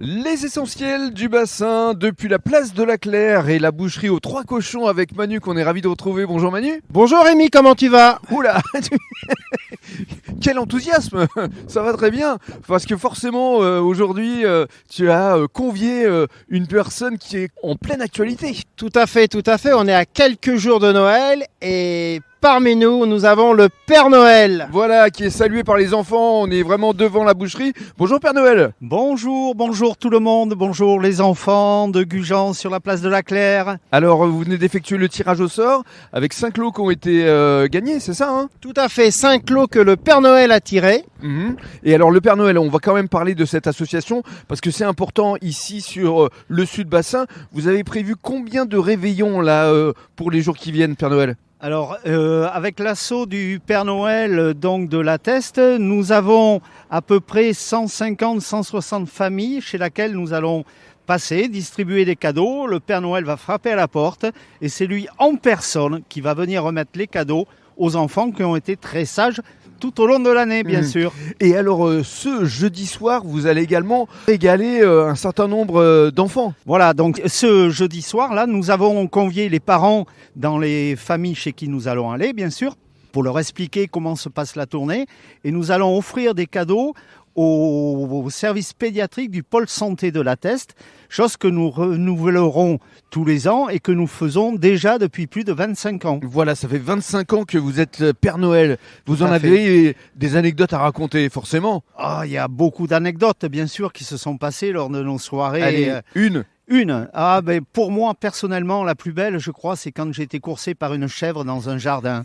Les essentiels du bassin depuis la place de la Claire et la boucherie aux Trois Cochons avec Manu qu'on est ravi de retrouver. Bonjour Manu. Bonjour Rémi, comment tu vas? Oula quel enthousiasme. Ça va très bien parce que forcément aujourd'hui tu as convié une personne qui est en pleine actualité. Tout à fait, on est à quelques jours de Noël et parmi nous, nous avons le Père Noël. Voilà, qui est salué par les enfants, on est vraiment devant la boucherie. Bonjour Père Noël. Bonjour tout le monde, bonjour les enfants de Gujan sur la place de la Claire. Alors vous venez d'effectuer le tirage au sort avec 5 lots qui ont été gagnés, c'est ça hein? Tout à fait, 5 lots que le Père Noël a tirés. Et alors le Père Noël, on va quand même parler de cette association parce que c'est important ici sur le sud bassin. Vous avez prévu combien de réveillons là pour les jours qui viennent Père Noël? Alors avec l'assaut du Père Noël donc de la Teste, nous avons à peu près 150-160 familles chez laquelle nous allons passer, distribuer des cadeaux. Le Père Noël va frapper à la porte et c'est lui en personne qui va venir remettre les cadeaux aux enfants qui ont été très sages tout au long de l'année, bien sûr. Et alors, ce jeudi soir, vous allez également régaler un certain nombre d'enfants. Voilà, donc ce jeudi soir-là, nous avons convié les parents dans les familles chez qui nous allons aller, bien sûr, pour leur expliquer comment se passe la tournée. Et nous allons offrir des cadeaux au service pédiatrique du pôle santé de la Teste, chose que nous renouvelerons tous les ans et que nous faisons déjà depuis plus de 25 ans. Voilà, ça fait 25 ans que vous êtes Père Noël. Vous en avez des anecdotes à raconter, forcément. Il y a beaucoup d'anecdotes, bien sûr, qui se sont passées lors de nos soirées. Allez, une. Pour moi, personnellement, la plus belle, je crois, c'est quand j'ai été coursé par une chèvre dans un jardin.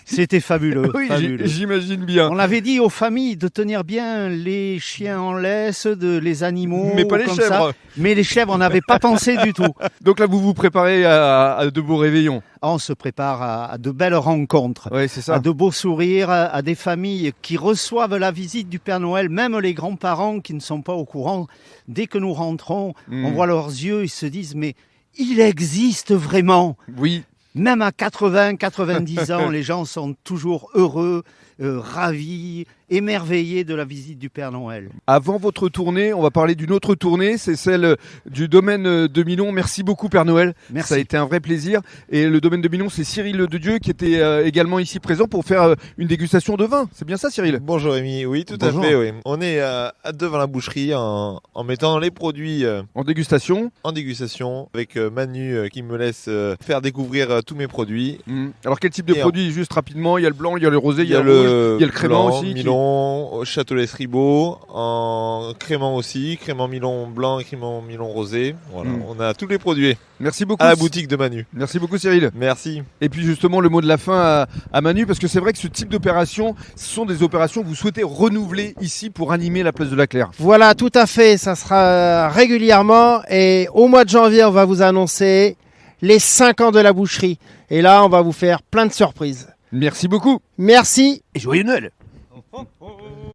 C'était fabuleux. Oui, fabuleux. J'imagine bien. On avait dit aux familles de tenir bien les chiens en laisse, les animaux, mais pas les chèvres. Ça. Mais les chèvres, on n'avait pas pensé du tout. Donc là, vous vous préparez à de beaux réveillons. On se prépare à de belles rencontres, ouais, c'est ça. À de beaux sourires, à des familles qui reçoivent la visite du Père Noël, même les grands-parents qui ne sont pas au courant. Dès que nous rentrons, on voit leurs yeux, ils se disent « mais il existe vraiment ?» Oui. Même à 80, 90 ans, les gens sont toujours heureux, ravis, émerveillés de la visite du Père Noël. Avant votre tournée, on va parler d'une autre tournée, c'est celle du domaine de Milon. Merci beaucoup Père Noël, merci. Ça a été un vrai plaisir. Et le domaine de Milon, c'est Cyril de Dieu qui était également ici présent pour faire une dégustation de vin. C'est bien ça Cyril? Bonjour Rémi, oui tout Bonjour. à fait. Oui. On est devant la boucherie en mettant les produits en dégustation avec Manu qui me laisse faire découvrir tous mes produits. Alors quel type de produits? Juste rapidement, il y a le blanc, il y a le rosé, il y a le rouge, il y a le crément aussi. Milon, Châtelet-Ribot, en crément aussi, crément Milon blanc et crément Milon rosé. Voilà, on a tous les produits. Merci beaucoup. À la boutique de Manu. Merci beaucoup Cyril. Merci. Et puis justement le mot de la fin à Manu, parce que c'est vrai que ce type d'opération, ce sont des opérations que vous souhaitez renouveler ici pour animer la place de la Claire. Voilà, tout à fait, ça sera régulièrement et au mois de janvier, on va vous annoncer les 5 ans de la boucherie. Et là, on va vous faire plein de surprises. Merci beaucoup. Merci. Et joyeux Noël.